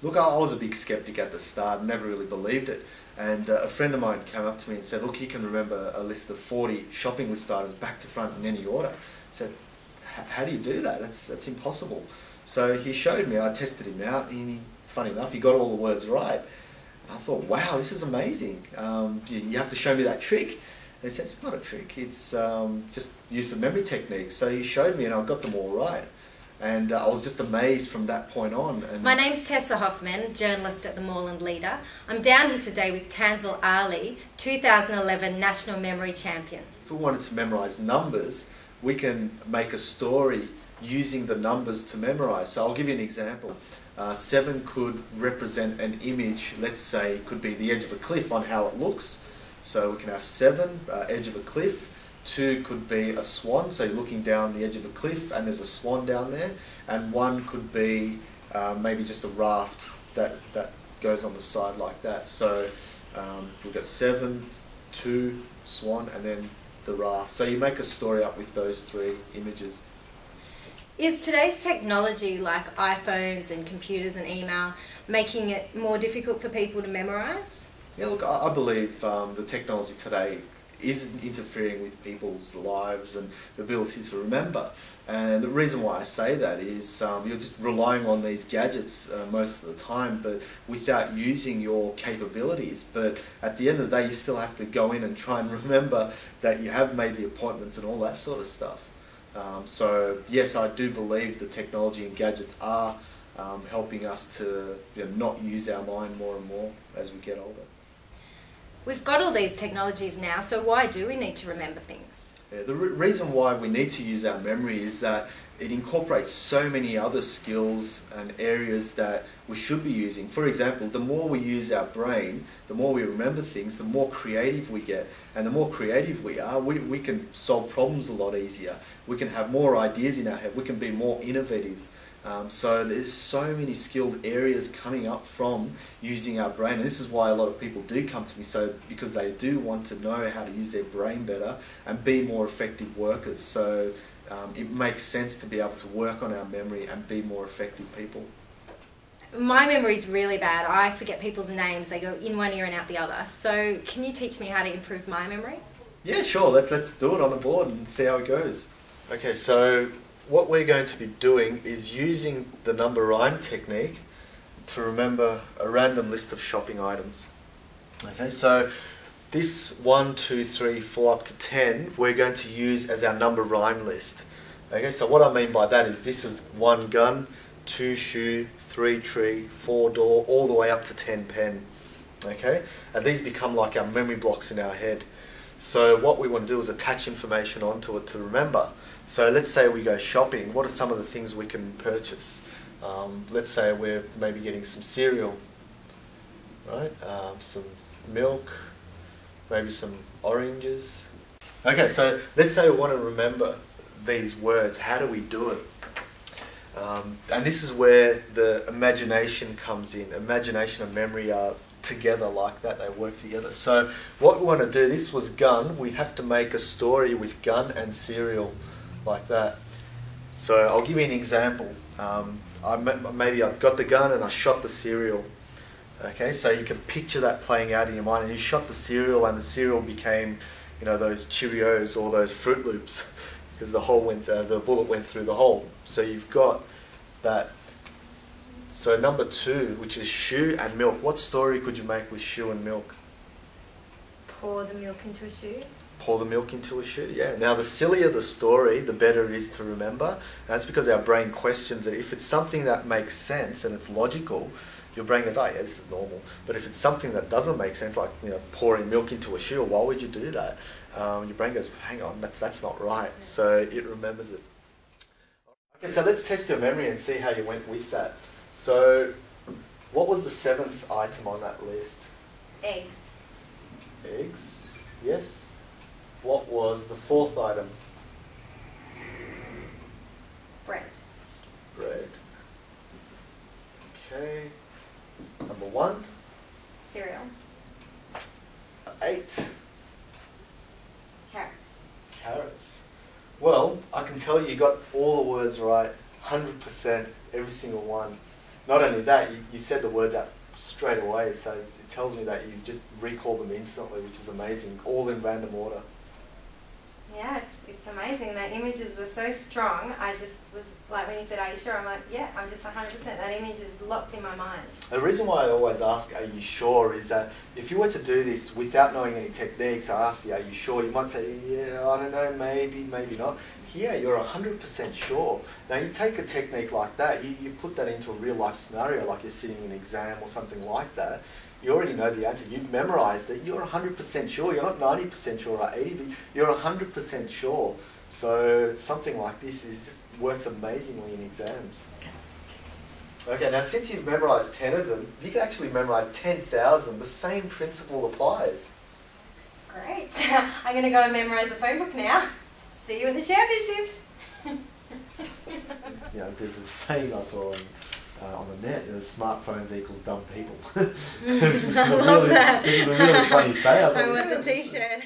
Look, I was a big skeptic at the start, never really believed it. And a friend of mine came up to me and said, look, he can remember a list of 40 shopping list items back to front in any order. I said, how do you do that? That's impossible. So he showed me, I tested him out, and funny enough, he got all the words right. I thought, wow, this is amazing. You have to show me that trick. And he said, it's not a trick, it's just use of memory techniques. So he showed me and I got them all right. And I was just amazed from that point on. And my name's Tessa Hoffman, journalist at the Moreland Leader. I'm down here today with Tanzil Ali, 2011 National Memory Champion. If we wanted to memorise numbers, we can make a story using the numbers to memorise. So I'll give you an example. 7 could represent an image, let's say, could be the edge of a cliff on how it looks. So we can have 7, edge of a cliff. 2 could be a swan, so you're looking down the edge of a cliff and there's a swan down there. And 1 could be maybe just a raft that goes on the side like that. So we've got 7, 2, swan, and then the raft. So you make a story up with those 3 images. Is today's technology like iPhones and computers and email making it more difficult for people to memorise? Yeah, look, I believe the technology today isn't interfering with people's lives and the ability to remember. And the reason why I say that is you're just relying on these gadgets most of the time, but without using your capabilities. But at the end of the day, you still have to go in and try and remember that you have made the appointments and all that sort of stuff. So yes, I do believe the technology and gadgets are helping us to not use our mind more and more as we get older. We've got all these technologies now, so why do we need to remember things? Yeah, the reason why we need to use our memory is that it incorporates so many other skills and areas that we should be using. For example, the more we use our brain, the more we remember things, the more creative we get. And the more creative we are, we can solve problems a lot easier. We can have more ideas in our head. We can be more innovative. So there's so many skilled areas coming up from using our brain, and this is why a lot of people do come to me, because they do want to know how to use their brain better and be more effective workers. So it makes sense to be able to work on our memory and be more effective people. My memory's really bad. I forget people's names. They go in one ear and out the other. So can you teach me how to improve my memory? Yeah, sure. Let's do it on the board and see how it goes. Okay, so what we're going to be doing is using the number rhyme technique to remember a random list of shopping items. Okay, so this 1, 2, 3, 4 up to 10 we're going to use as our number rhyme list. Okay, so what I mean by that is this is 1 gun, 2 shoe, 3 tree, 4 door, all the way up to 10 pen. Okay, and these become like our memory blocks in our head. So what we want to do is attach information onto it to remember. So let's say we go shopping. What are some of the things we can purchase? Let's say we're maybe getting some cereal, right? Some milk, maybe some oranges. Okay, so let's say we want to remember these words. How do we do it? And this is where the imagination comes in. Imagination and memory are together like that, they work together. So what we want to do, this was gun, we have to make a story with gun and cereal like that. So I'll give you an example. Maybe I've got the gun and I shot the cereal. Okay, so you can picture that playing out in your mind, and you shot the cereal and the cereal became, those Cheerios or those Fruit Loops, because the bullet went through the hole. So you've got that. So number 2, which is shoe and milk. What story could you make with shoe and milk? Pour the milk into a shoe. Pour the milk into a shoe, yeah. Now the sillier the story, the better it is to remember. And that's because our brain questions it. If it's something that makes sense and it's logical, your brain goes, oh yeah, this is normal. But if it's something that doesn't make sense, like pouring milk into a shoe, why would you do that? Your brain goes, hang on, that's not right. So it remembers it. Okay, so let's test your memory and see how you went with that. So, what was the 7th item on that list? Eggs. Eggs, yes. What was the 4th item? Bread. Bread. Okay. Number 1? Cereal. 8? Carrots. Carrots. Well, I can tell you got all the words right, 100%, every single one. not only that, you said the words out straight away, so it tells me that you just recall them instantly, which is amazing, all in random order. Yeah, it's amazing. The images were so strong. I just was like, when you said, "Are you sure?" I'm like, "Yeah, I'm just 100%." That image is locked in my mind. The reason why I always ask, "Are you sure?" is that if you were to do this without knowing any techniques, I ask you, "Are you sure?" You might say, "Yeah, I don't know, maybe, maybe not." Here, you're 100% sure. Now, you take a technique like that, you put that into a real life scenario, like you're sitting in an exam or something like that. You already know the answer. You've memorized it. You're 100% sure. You're not 90% sure or 80%, but you're 100% sure. So something like this just works amazingly in exams. Okay, now since you've memorized 10 of them, you can actually memorize 10,000. The same principle applies. Great. I'm going to go and memorize the phone book now. See you at the championships. You know, there's a saying I saw on the net, smartphones equals dumb people. I love that. This is a really funny say. I want the t-shirt.